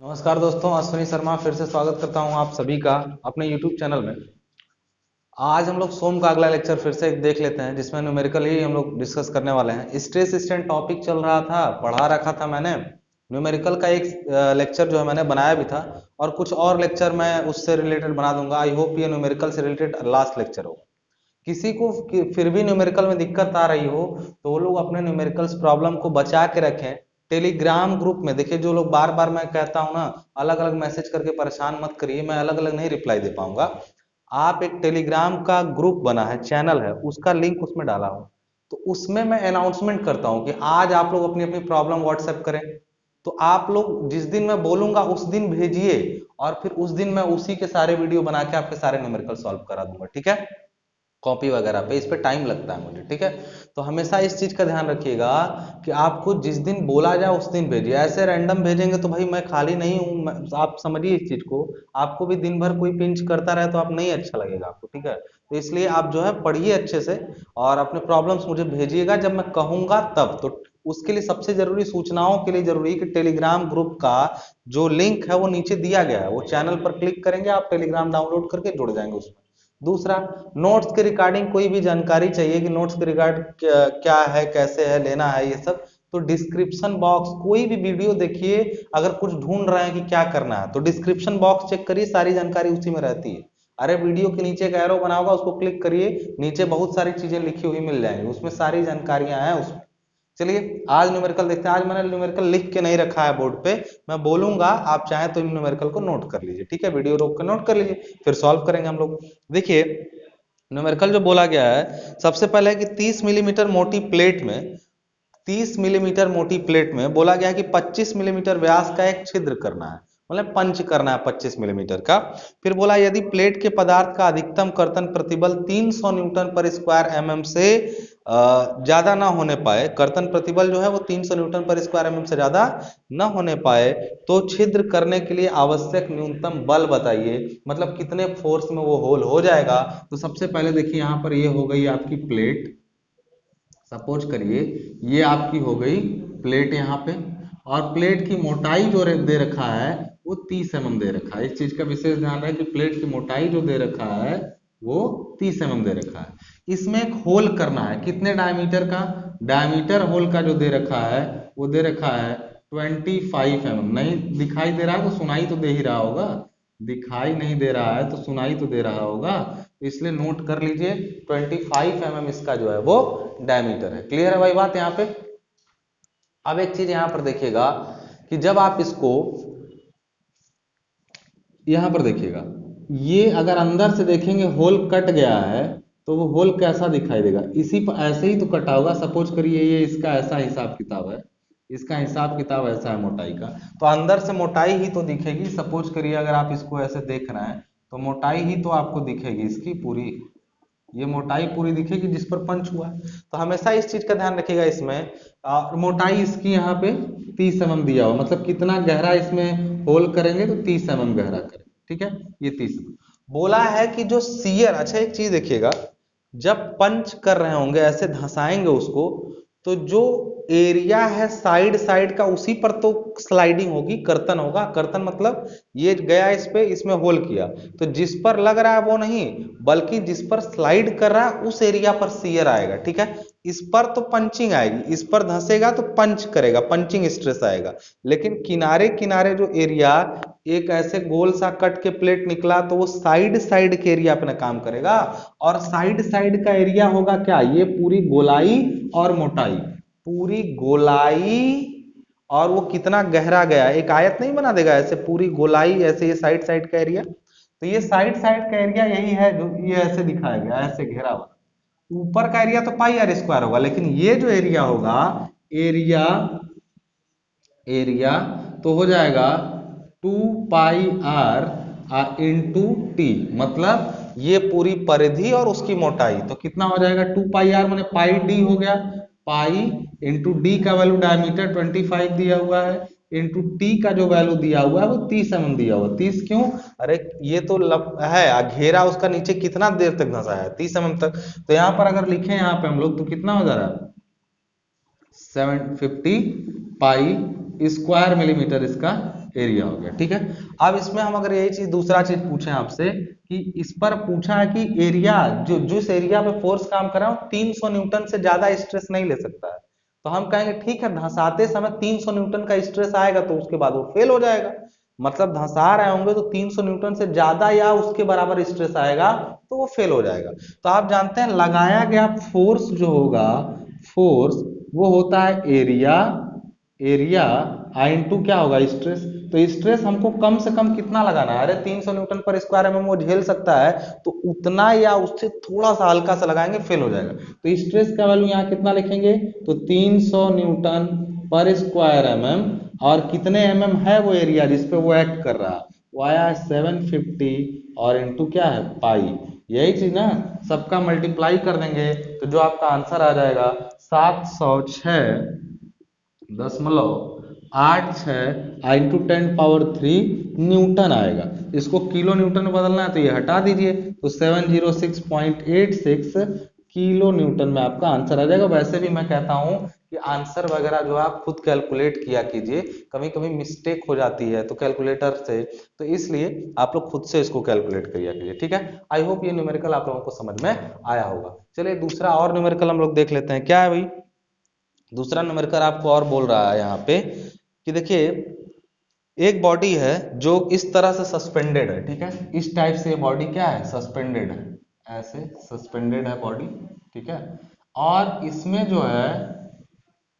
नमस्कार दोस्तों, अश्विनी शर्मा फिर से स्वागत करता हूं आप सभी का अपने YouTube चैनल में। आज हम लोग सोम का अगला लेक्चर फिर से देख लेते हैं, जिसमें न्यूमेरिकल ही हम लोग डिस्कस करने वाले हैं। स्ट्रेस स्ट्रेन टॉपिक चल रहा था, पढ़ा रखा था मैंने। न्यूमेरिकल का एक लेक्चर जो है मैंने बनाया भी था, और कुछ और लेक्चर मैं उससे रिलेटेड बना दूंगा। आई होप ये न्यूमेरिकल से रिलेटेड लास्ट लेक्चर हो। किसी को फिर भी न्यूमेरिकल में दिक्कत आ रही हो तो वो लोग अपने न्यूमेरिकल्स प्रॉब्लम को बचा के रखें। टेलीग्राम ग्रुप में देखिए, जो लोग बार बार मैं कहता हूं ना, अलग अलग मैसेज करके परेशान मत करिए, मैं अलग अलग नहीं रिप्लाई दे पाऊंगा। आप एक टेलीग्राम का ग्रुप बना है, चैनल है, उसका लिंक उसमें डाला हूं। तो उसमें मैं अनाउंसमेंट करता हूं कि आज आप लोग अपनी अपनी प्रॉब्लम व्हाट्सएप करें। तो आप लोग जिस दिन मैं बोलूंगा उस दिन भेजिए, और फिर उस दिन मैं उसी के सारे वीडियो बना के आपके सारे न्यूमेरिकल सॉल्व करा दूंगा, ठीक है। कॉपी वगैरह पे इस पे टाइम लगता है मुझे, ठीक है। तो हमेशा इस चीज का ध्यान रखिएगा कि आपको जिस दिन बोला जाए उस दिन भेजिए। ऐसे रैंडम भेजेंगे तो भाई मैं खाली नहीं हूँ, आप समझिए इस चीज को। आपको भी दिन भर कोई पिंच करता रहे तो आप नहीं अच्छा लगेगा आपको, ठीक है। तो इसलिए आप जो है पढ़िए अच्छे से, और अपने प्रॉब्लम्स मुझे भेजिएगा जब मैं कहूंगा तब। तो उसके लिए सबसे जरूरी, सूचनाओं के लिए जरूरी कि टेलीग्राम ग्रुप का जो लिंक है वो नीचे दिया गया है, वो चैनल पर क्लिक करेंगे आप, टेलीग्राम डाउनलोड करके जुड़ जाएंगे उसमें। दूसरा, नोट्स के रिगार्डिंग कोई भी जानकारी चाहिए कि नोट्स के रिगार्ड क्या है, कैसे है लेना है, ये सब तो डिस्क्रिप्शन बॉक्स, कोई भी वीडियो देखिए, अगर कुछ ढूंढ रहे हैं कि क्या करना है तो डिस्क्रिप्शन बॉक्स चेक करिए, सारी जानकारी उसी में रहती है। अरे वीडियो के नीचे एक एरो बना होगा, उसको क्लिक करिए, नीचे बहुत सारी चीजें लिखी हुई मिल जाएंगी, उसमें सारी जानकारियां हैं उसमें। चलिए आज न्यूमेरिकल देखते हैं। आज मैंने न्यूमेरिकल लिख के नहीं रखा है बोर्ड पे, मैं बोलूंगा, आप चाहें तो इन न्यूमेरिकल को नोट कर लीजिए, ठीक है। वीडियो रोक कर नोट कर लीजिए, फिर सॉल्व करेंगे हम लोग। देखिए, न्यूमेरिकल जो बोला गया है, सबसे पहले है कि 30 मिलीमीटर मोटी प्लेट में, 30 मिलीमीटर मोटी प्लेट में बोला गया है कि 25 मिलीमीटर व्यास का एक छिद्र करना है, मतलब पंच करना है 25 मिलीमीटर का। फिर बोला यदि प्लेट के पदार्थ का अधिकतम कर्तन प्रतिबल 300 न्यूटन पर स्क्वायर एमएम से ज्यादा ना होने पाए, कर्तन प्रतिबल जो है वो 300 न्यूटन पर स्क्वायर एमएम से ज्यादा न होने पाए, तो छिद्र करने के लिए आवश्यक न्यूनतम बल बताइए, मतलब कितने फोर्स में वो होल हो जाएगा। तो सबसे पहले देखिए, यहाँ पर ये हो गई आपकी प्लेट, सपोज करिए ये आपकी हो गई प्लेट यहाँ पे, और प्लेट की मोटाई जो दे रखा है वो 30 mm दे रखा है। इस चीज का विशेष ध्यान रहे कि प्लेट की मोटाई जो दे रखा है वो 30 mm दे रखा है। इसमें एक होल करना है, कितने डायमीटर का, डायमीटर होल का जो दे रखा है वो दे रखा है 25 mm। नहीं दिखाई दे रहा है तो सुनाई तो दे ही रहा होगा, दिखाई नहीं दे रहा है तो सुनाई तो दे रहा होगा, तो इसलिए नोट कर लीजिए 25 mm इसका जो है वो डायमीटर है। क्लियर है भाई बात यहाँ पे। अब एक चीज यहाँ पर देखिएगा कि जब आप इसको यहाँ पर देखिएगा, ये अगर अंदर से देखेंगे होल कट गया है तो वो होल कैसा दिखाई देगा, इसी पर ऐसे ही तो कटा होगा। सपोज करिए ये इसका ऐसा हिसाब किताब है, इसका हिसाब किताब ऐसा है मोटाई का, तो अंदर से मोटाई ही तो दिखेगी। सपोज करिए अगर आप इसको ऐसे देख रहे हैं तो मोटाई ही तो आपको दिखेगी इसकी पूरी, ये मोटाई पूरी दिखेगी जिस पर पंच हुआ है। तो हमेशा इस चीज का ध्यान रखिएगा इसमें। मोटाई इसकी यहाँ पे 30 mm दिया हुआ, मतलब कितना गहरा इसमें होल करेंगे तो 30 mm गहरा करें, ठीक है। ये 30 बोला है कि जो सीयर, अच्छा एक चीज देखिएगा, जब पंच कर रहे होंगे ऐसे धंसाएंगे उसको, तो जो एरिया है साइड साइड का उसी पर तो स्लाइडिंग होगी, कर्तन होगा। कर्तन मतलब ये गया इस पे, इसमें होल किया, तो जिस पर लग रहा है वो नहीं, बल्कि जिस पर स्लाइड कर रहा है उस एरिया पर सीयर आएगा, ठीक है। इस पर तो पंचिंग आएगी, इस पर धंसेगा तो पंच करेगा, पंचिंग स्ट्रेस आएगा। लेकिन किनारे किनारे जो एरिया, एक ऐसे गोल सा कट के प्लेट निकला तो वो साइड साइड के एरिया पे काम करेगा, और साइड साइड का एरिया होगा क्या, ये पूरी गोलाई और मोटाई, पूरी गोलाई, और वो कितना गहरा गया, एक आयत नहीं बना देगा ऐसे पूरी गोलाई, ऐसे ये साइड साइड का एरिया, तो ये साइड साइड का एरिया यही है जो ये ऐसे दिखाया गया, ऐसे घेरा हुआ। ऊपर का एरिया तो पाई आर स्क्वायर होगा, लेकिन ये जो एरिया होगा, एरिया, एरिया तो हो जाएगा 2 पाई आर इंटू टी, मतलब ये पूरी परिधि और उसकी मोटाई, तो कितना हो जाएगा 2 पाई आर माने पाई डी हो गया, पाई इंटू डी का वैल्यू डायमीटर 25 दिया हुआ है, इंटू टी का जो वैल्यू दिया हुआ है वो 30 mm दिया हुआ है। 30 क्यों, अरे ये तो है घेरा उसका, नीचे कितना देर तक धंसा है 30 mm तक। तो यहाँ पर अगर लिखे यहाँ पे हम लोग तो कितना हो जा रहा है 750 पाई स्क्वायर मिलीमीटर इसका एरिया हो गया, ठीक है। अब इसमें हम अगर यही चीज दूसरा चीज पूछें आपसे कि इस पर पूछा है कि एरिया जो जिस एरिया पे फोर्स काम कर रहा है 300 न्यूटन से ज्यादा स्ट्रेस नहीं ले सकता है, तो हम कहेंगे ठीक है धंसाते समय 300 न्यूटन का स्ट्रेस आएगा तो उसके बाद वो फेल हो जाएगा। मतलब धंसा रहे होंगे तो 300 न्यूटन से ज्यादा या उसके बराबर स्ट्रेस आएगा तो वो फेल हो जाएगा। तो आप जानते हैं लगाया गया फोर्स जो होगा, फोर्स वो होता है एरिया, एरिया आई इनटू क्या होगा स्ट्रेस। तो स्ट्रेस हमको कम से कम कितना लगाना है, अरे 300 न्यूटन पर स्क्वायर एमएम वो झेल सकता है तो उतना या उससे थोड़ा सा हल्का सा लगाएंगे फेल हो जाएगा। तो स्ट्रेस का वैल्यू यहाँ कितना लिखेंगे, तो 300 न्यूटन पर स्क्वायर एमएम और कितने एमएम है वो एरिया जिसपे वो एक्ट कर रहा है, वो आया है 750 और इनटू क्या है पाई। यही चीज ना सबका मल्टीप्लाई कर देंगे तो जो आपका आंसर आ जाएगा 706.86 इंटू 10⁻³ न्यूटन आएगा। इसको किलो न्यूटन में बदलना है तो ये हटा दीजिए तो 706.86 किलो न्यूटन में आपका आंसर आ जाएगा। वैसे भी मैं कहता हूं कि आंसर वगैरह जो आप खुद कैलकुलेट किया कीजिए, कभी कभी मिस्टेक हो जाती है तो कैलकुलेटर से, तो इसलिए आप लोग खुद से इसको कैलकुलेट किया कीजिए, ठीक है। आई होप ये न्यूमेरिकल आप लोगों को समझ में आया होगा। चलिए दूसरा और न्यूमेरिकल हम लोग देख लेते हैं। क्या है भाई, दूसरा न्यूमेरिकल आपको और बोल रहा है यहाँ पे कि देखिए एक बॉडी है जो इस तरह से सस्पेंडेड है, ठीक है। इस टाइप से बॉडी क्या है, सस्पेंडेड है, ऐसे सस्पेंडेड है बॉडी, ठीक है। और इसमें जो है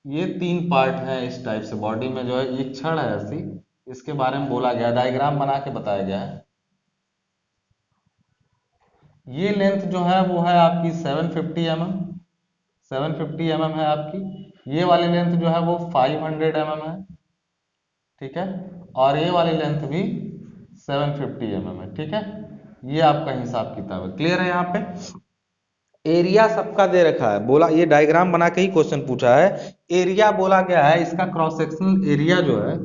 ये 3 पार्ट है, इस टाइप से बॉडी में जो है एक छड़ है ऐसी, इसके बारे में बोला गया, डायग्राम बना के बताया गया है। ये लेंथ जो है वो है आपकी 750 mm, 750 mm है आपकी। ये वाली लेंथ जो है वो 500 mm है, ठीक है। और ये वाली लेंथ भी 750 mm है, ठीक है। ये आपका हिसाब किताब है, क्लियर है। यहाँ पे एरिया सबका दे रखा है, बोला ये डायग्राम बना के ही क्वेश्चन पूछा है। एरिया बोला गया है, इसका क्रॉस सेक्शनल एरिया जो है,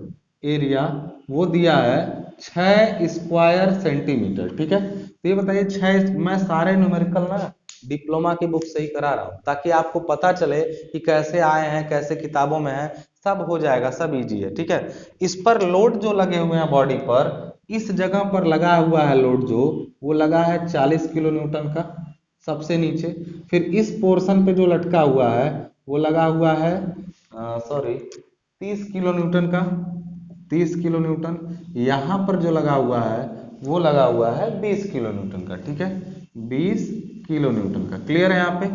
एरिया वो दिया है 6 स्क्वायर सेंटीमीटर, ठीक है। तो ये बताइए 6, मैं सारे न्यूमेरिकल ना डिप्लोमा की बुक से ही करा रहा हूं ताकि आपको पता चले कि कैसे आए हैं, कैसे किताबों में है, सब हो जाएगा, सब इजी है, ठीक है। इस पर लोड जो लगे हुए हैं बॉडी पर, इस जगह पर लगा हुआ है लोड जो वो लगा है 40 किलो न्यूटन का सबसे नीचे। फिर इस पोर्शन पे जो लटका हुआ है वो लगा हुआ है 30 किलो न्यूटन का, 30 किलो न्यूटन। यहाँ पर जो लगा हुआ है वो लगा हुआ है 20 किलो न्यूटन का, ठीक है, 20 किलो न्यूटन का, क्लियर है। यहाँ पे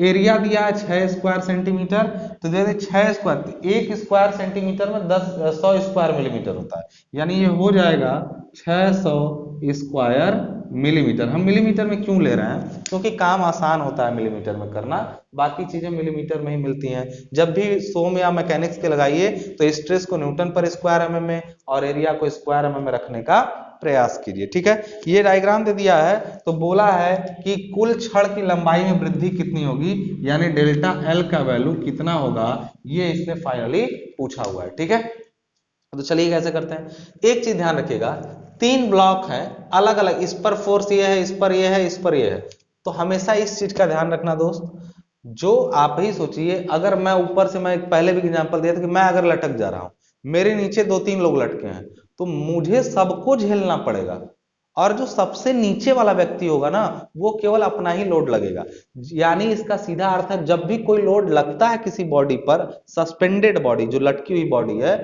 एरिया दिया है 6 स्क्वायर सेंटीमीटर, तो दे 6 स्क्वायर, 1 स्क्वायर सेंटीमीटर में 100 स्क्वायर मिलीमीटर होता है, यानी ये हो जाएगा 600 स्क्वायर मिलीमीटर। हम मिलीमीटर में क्यों ले रहे हैं, क्योंकि काम आसान होता है मिलीमीटर में करना, बाकी चीजें मिलीमीटर में ही मिलती हैं। जब भी सोम या मैकेनिक्स के लगाइए तो स्ट्रेस को न्यूटन पर स्क्वायर एमएम में और एरिया को स्क्वायर एमएम में रखने का प्रयास कीजिए, ठीक है। ये डायग्राम दे दिया है, तो बोला है कि कुल छड़ की लंबाई में वृद्धि कितनी होगी, यानी डेल्टा एल का वैल्यू कितना होगा, ये इसने फाइनली पूछा हुआ है, ठीक है। तो चलिए कैसे करते हैं, एक चीज ध्यान रखिएगा, 3 ब्लॉक हैं अलग अलग, इस पर फोर्स ये है, इस पर ये है, इस पर ये है, तो हमेशा इस चीज का ध्यान रखना दोस्त। जो आप ही सोचिए, अगर मैं ऊपर से, मैं पहले भी एग्जांपल दिया था कि मैं अगर लटक जा रहा हूं, मेरे नीचे 2-3 लोग लटके हैं, तो मुझे सबको झेलना पड़ेगा, और जो सबसे नीचे वाला व्यक्ति होगा ना वो केवल अपना ही लोड लगेगा। यानी इसका सीधा अर्थ है जब भी कोई लोड लगता है किसी बॉडी पर, सस्पेंडेड बॉडी जो लटकी हुई बॉडी है,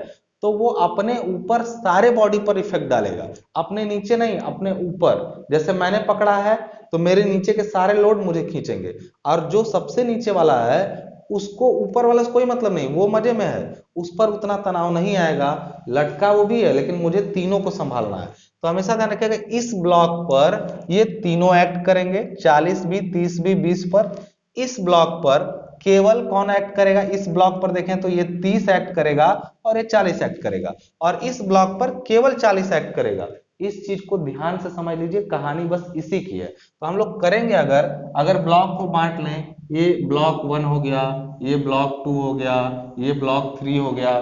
तो वो अपने ऊपर सारे बॉडी पर इफेक्ट डालेगा, अपने नीचे नहीं, अपने ऊपर। जैसे मैंने पकड़ा है तो मेरे नीचे के सारे लोड मुझे खींचेंगे, और जो सबसे नीचे वाला है उसको ऊपर वाला से कोई मतलब नहीं, वो मजे में है, उस पर उतना तनाव नहीं आएगा, लटका वो भी है लेकिन मुझे तीनों को संभालना है। तो हमेशा ध्यान रखिएगा इस ब्लॉक पर ये तीनों एक्ट करेंगे, 40 भी, 30 भी, 20 पर। इस ब्लॉक पर केवल कौन एक्ट करेगा, इस ब्लॉक पर देखें तो ये 30 एक्ट करेगा और ये 40 एक्ट करेगा, और इस ब्लॉक पर केवल 40 एक्ट करेगा। इस चीज को ध्यान से समझ लीजिए, कहानी बस इसी की है। तो हम लोग करेंगे, अगर ब्लॉक को बांट लें, ये ब्लॉक 1 हो गया, ये ब्लॉक 2 हो गया, ये ब्लॉक 3 हो गया,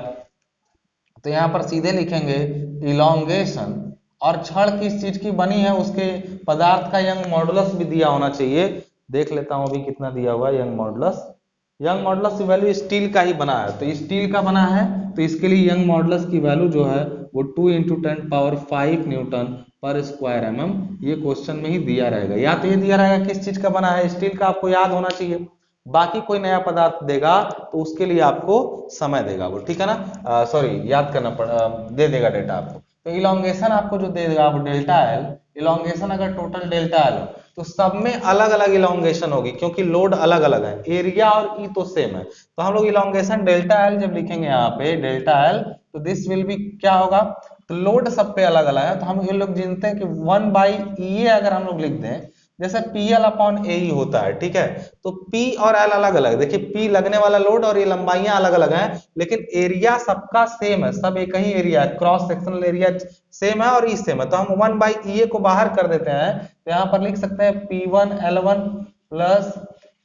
तो यहां पर सीधे लिखेंगे इलोंगेशन, और छड़ किस चीज की बनी है, उसके पदार्थ का यंग मॉडुलस भी दिया होना चाहिए। देख लेता हूं अभी कितना दिया हुआ है यंग मॉडुलस। यंग मॉडुलस की वैल्यू स्टील का ही बना है, तो स्टील का बना है तो इसके लिए यंग मॉडुलस की वैल्यू जो है वो 2 × 10⁵ न्यूटन पर स्क्वायर mm, ये क्वेश्चन में ही दिया रहेगा। या तो ये दिया रहेगा किस चीज का बना है, स्टील का, आपको याद होना चाहिए। बाकी कोई नया पदार्थ देगा तो उसके लिए आपको समय देगा वो, ठीक है ना, सॉरी याद करना दे देगा डेटा आपको। तो इलोंगेशन आपको जो दे देगा वो डेल्टा एल, इलोंगेशन अगर टोटल डेल्टा एल हो तो सब में अलग अलग इलोंगेशन होगी, क्योंकि लोड अलग अलग है, एरिया और ई तो सेम है। तो हम लोग इलोंगेशन डेल्टा एल जब लिखेंगे यहाँ पे डेल्टा एल, तो दिस विल बी क्या होगा, तो लोड सब पे अलग अलग है, तो हम ये लोग जानते हैं कि 1/E अगर हम लोग लिख दें, जैसे PL/AE होता है, ठीक है, तो P और L अलग अलग, देखिए P लगने वाला लोड और ये लंबाइयां अलग अलग हैं, लेकिन एरिया सबका सेम है, सब एक ही एरिया है, क्रॉस सेक्शनल एरिया सेम है और ई सेम है। तो हम 1/EA को बाहर कर देते हैं, तो यहाँ पर लिख सकते हैं P1L1 plus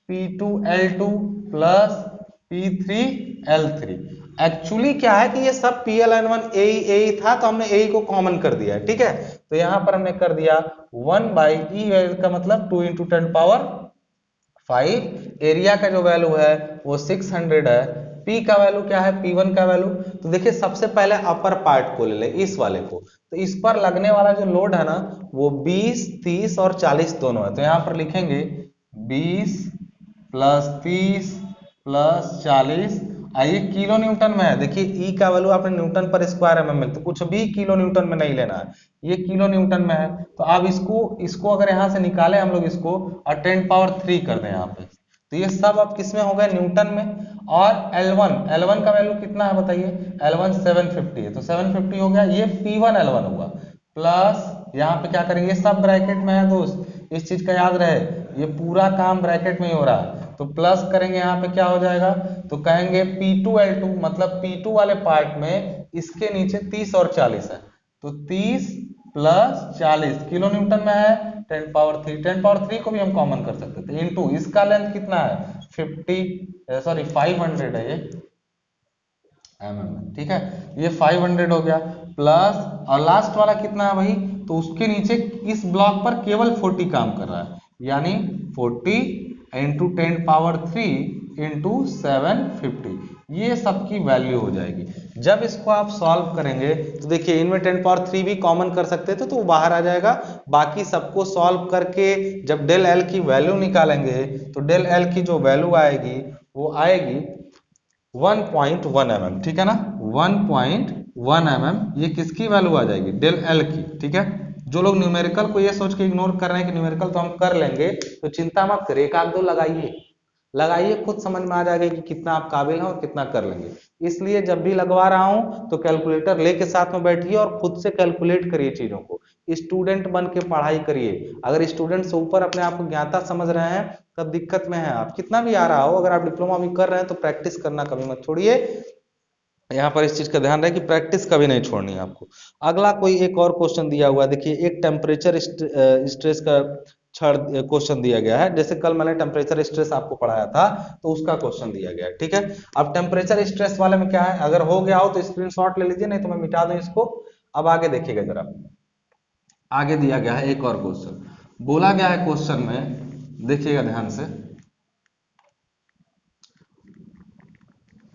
P2L2 plus P3L3। Actually क्या है कि ये सब PLN1 AE था, तो हमने AE को कॉमन कर दिया है, ठीक है। तो यहां पर हमने कर दिया 1/E का मतलब 2 × 10⁵। एरिया का जो वैल्यू है वो 600 है। P का वैल्यू क्या है, P1 का वैल्यू, तो देखिए सबसे पहले अपर पार्ट को ले ले, इस वाले को, तो इस पर लगने वाला जो लोड है ना वो 20, 30 और 40 दोनों है। तो यहां पर लिखेंगे 20 + 30 + 40, ये किलो न्यूटन में है। देखिए ई का वैल्यू आपने न्यूटन पर स्क्वायर एमएम में, तो कुछ भी किलो न्यूटन में नहीं लेना है, ये किलो न्यूटन में है। तो अब इसको अगर यहाँ से निकाले हम लोग इसको और 10⁻³ कर दें यहाँ पे, तो ये सब अब किस में हो गया, न्यूटन में। और L1 का वैल्यू कितना है बताइए, L1 750 है, तो 750 हो गया, ये P1L1 हुआ, प्लस यहाँ पे क्या करेंगे, सब ब्रैकेट में है दोस्त, इस चीज का याद रहे, ये पूरा काम ब्रैकेट में ही हो रहा है। तो प्लस करेंगे यहाँ पे क्या हो जाएगा, तो कहेंगे P2L2, मतलब P2 वाले पार्ट में इसके नीचे 30 और 40 है, तो 30 + 40 किलो न्यूटन में है, 10⁻³ को भी हम कॉमन कर सकते थे, इनटू इसका लेंथ कितना है 500 है ये mm, ठीक है, ये 500 हो गया, प्लस और लास्ट वाला कितना है भाई, तो उसके नीचे इस ब्लॉक पर केवल 40 काम कर रहा है, यानी 40 × 10⁻³ × 750, ये सबकी वैल्यू हो जाएगी। जब इसको आप सॉल्व करेंगे तो देखिए इनमें 10⁻³ भी कॉमन कर सकते थे तो वो बाहर आ जाएगा, बाकी सबको सॉल्व करके जब डेल एल की वैल्यू निकालेंगे तो डेल एल की जो वैल्यू आएगी वो आएगी 1.1 mm, ठीक है ना, 1.1 mm, ये किसकी वैल्यू आ जाएगी, डेल एल की, ठीक है। जो लोग न्यूमेरिकल को ये सोच के इग्नोर कर रहे हैं कि न्यूमेरिकल तो हम कर लेंगे, तो चिंता मत करिए, एक आध दो लगाइए, खुद समझ में आ जाएगा कि कितना आप काबिल हैं और कितना कर लेंगे। इसलिए जब भी लगवा रहा हूं तो कैलकुलेटर लेके साथ में बैठिए और खुद से कैलकुलेट करिए चीजों को, स्टूडेंट बन के पढ़ाई करिए। अगर स्टूडेंट से ऊपर अपने आप को ज्ञाता समझ रहे हैं तब दिक्कत में है आप, कितना भी आ रहा हो, अगर आप डिप्लोमा भी कर रहे हैं तो प्रैक्टिस करना कभी मत छोड़िए। यहाँ पर इस चीज का ध्यान रहे कि प्रैक्टिस कभी नहीं छोड़नी है आपको। अगला कोई एक और क्वेश्चन दिया हुआ है, देखिए एक टेम्परेचर स्ट्रेस का क्षण क्वेश्चन दिया गया है, जैसे कल मैंने टेम्परेचर स्ट्रेस आपको पढ़ाया था तो उसका क्वेश्चन दिया गया है, ठीक है। अब टेम्परेचर स्ट्रेस वाले में क्या है, अगर हो गया हो तो स्क्रीनशॉट ले लीजिए, नहीं तो मैं मिटा दूं इसको। अब आगे देखिएगा जरा, आगे दिया गया है एक और क्वेश्चन, बोला गया है क्वेश्चन में, देखिएगा ध्यान से,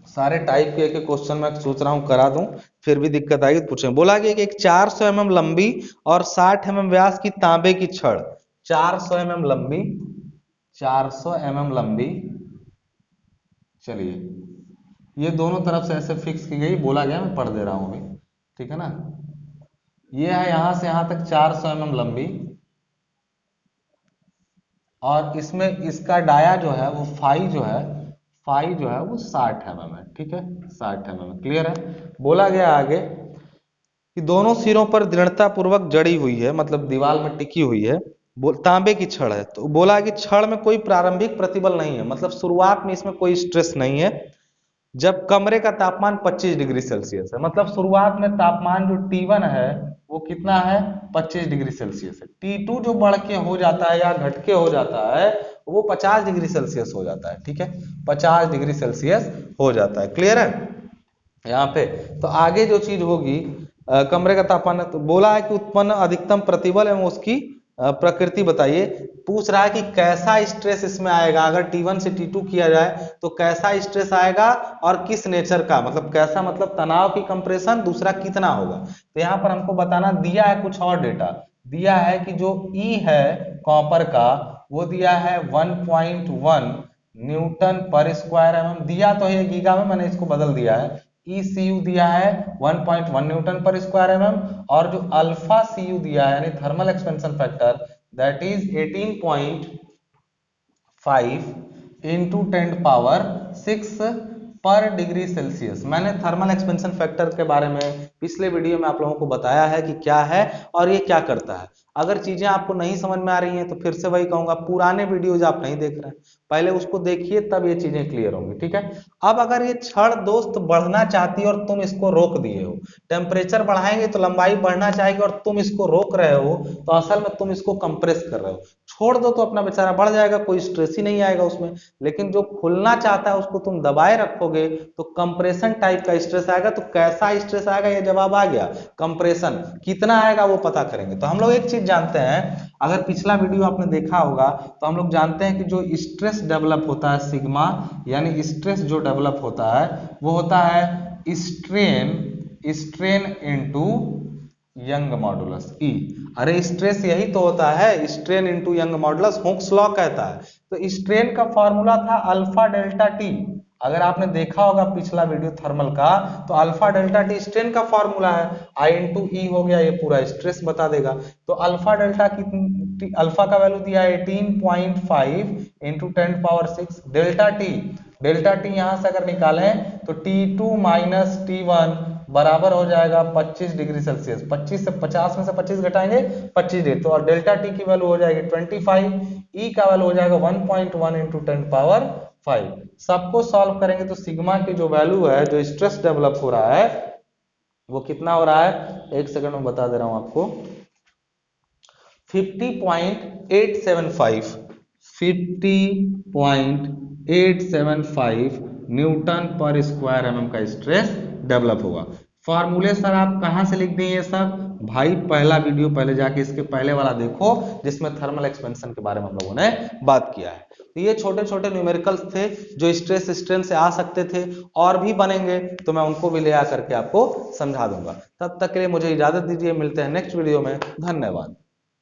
सारे टाइप के एक क्वेश्चन मैं सोच रहा हूं करा दूं, फिर भी दिक्कत आएगी तो पूछें। बोला गया कि एक 400 mm लंबी और 60 mm व्यास की तांबे की छड़, 400 mm लंबी, 400 mm लंबी, चलिए ये दोनों तरफ से ऐसे फिक्स की गई, बोला गया, मैं पढ़ दे रहा हूं अभी, ठीक है ना। ये है यहां से यहां तक 400 mm लंबी, और इसमें इसका डाया जो है वो फाई जो है वो 60 mm है, ठीक है, 60 mm, क्लियर है। बोला गया आगे कि दोनों सिरों पर दृढ़ता पूर्वक जड़ी हुई है, मतलब दीवार में टिकी हुई है, तांबे की छड़ है। तो बोला कि छड़ में कोई प्रारंभिक प्रतिबल नहीं है, मतलब शुरुआत में इसमें कोई स्ट्रेस नहीं है, जब कमरे का तापमान 25 डिग्री सेल्सियस है, मतलब शुरुआत में तापमान जो T1 है वो कितना है, 25 डिग्री सेल्सियस है। T2 जो बढ़ के हो जाता है या घट के हो जाता है वो 50 डिग्री सेल्सियस हो जाता है, ठीक है, 50 डिग्री सेल्सियस हो जाता है, क्लियर है यहाँ पे। तो आगे जो चीज होगी, कमरे का तापमान, तो बोला है कि उत्पन्न अधिकतम प्रतिबल एवं उसकी प्रकृति बताइए। पूछ रहा है कि कैसा स्ट्रेस इसमें आएगा, अगर T1 से T2 किया जाए तो कैसा स्ट्रेस आएगा और किस नेचर का, मतलब कैसा मतलब तनाव की कंप्रेशन, दूसरा कितना होगा। तो यहाँ पर हमको बताना दिया है कुछ और डेटा, दिया है कि जो E है कॉपर का वो दिया है 1.1 न्यूटन पर स्क्वायर एमएम, दिया तो है गीगा में, मैंने इसको बदल दिया है। ECU दिया है 1.1 न्यूटन पर स्क्वायर एमएम, और जो अल्फा CU दिया है यानी thermal expansion factor that is 18.5 into 10⁻6 पर डिग्री सेल्सियस। मैंने थर्मल एक्सपेंशन फैक्टर के बारे में पिछले वीडियो में आप लोगों को बताया है कि क्या है और ये क्या करता है। अगर चीजें आपको नहीं समझ में आ रही हैं तो फिर से वही कहूंगा, पुराने वीडियोज आप नहीं देख रहे हैं, पहले उसको देखिए तब ये चीजें क्लियर होंगी, ठीक है। अब अगर ये छड़ दोस्त बढ़ना चाहती है और तुम इसको रोक दिए हो, टेम्परेचर बढ़ाएंगे तो लंबाई बढ़ना चाहेगी और तुम इसको रोक रहे हो, तो असल में तुम इसको कंप्रेस कर रहे हो। छोड़ दो तो अपना बेचारा बढ़ जाएगा, कोई स्ट्रेस ही नहीं आएगा उसमें, लेकिन जो खुलना चाहता है उसको तुम दबाए रखोगे तो कंप्रेशन टाइप का स्ट्रेस आएगा। तो कैसा स्ट्रेस आएगा ये जवाब आ गया, कंप्रेशन। कितना आएगा वो पता करेंगे। तो हम लोग एक चीज जानते हैं, अगर पिछला वीडियो आपने देखा होगा तो हम लोग जानते हैं कि जो स्ट्रेस डेवलप होता है सिग्मा, यानी स्ट्रेस जो डेवलप होता है वो होता है स्ट्रेन इनटू यंग मॉडुलस ई। अरे स्ट्रेस यही तो होता है, strain into young modulus, Hooke's law कहता है। तो स्ट्रेन का फॉर्मूला था अल्फा डेल्टा टी, अगर आपने देखा होगा पिछला वीडियो थर्मल का, तो अल्फा डेल्टा टी स्ट्रेन का फॉर्मूला है, आई इंटू ई हो गया, ये पूरा स्ट्रेस बता देगा। तो अल्फा डेल्टा की अल्फा का वैल्यू दिया है 18.5 इंटू 10⁻6, डेल्टा टी यहां से अगर निकालें तो T2 माइनस T1 बराबर हो जाएगा 25 डिग्री सेल्सियस। 25 से 50 में से 25 घटाएंगे 25 डिग्री, तो और डेल्टा टी की वैल्यू हो जाएगी 25, ई का वैल्यू हो जाएगा 1.1 इंटू 10⁻5। सबको सॉल्व करेंगे तो सिग्मा की जो वैल्यू है, जो स्ट्रेस डेवलप हो रहा है वो कितना हो रहा है, एक सेकंड में बता दे रहा हूं आपको, 50.875 न्यूटन पर स्क्वायर एमएम का स्ट्रेस डेवलप होगा। फॉर्मूले सर आप कहां से लिख दिए ये सब, भाई पहला वीडियो पहले जाके इसके पहले वाला देखो जिसमें थर्मल एक्सपेंशन के बारे में हम लोगों ने बात किया है। तो ये छोटे छोटे न्यूमेरिकल्स थे जो स्ट्रेस स्ट्रेन से आ सकते थे, और भी बनेंगे तो मैं उनको भी ले आकर के आपको समझा दूंगा। तब तक के लिए मुझे इजाजत दीजिए, मिलते हैं नेक्स्ट वीडियो में, धन्यवाद।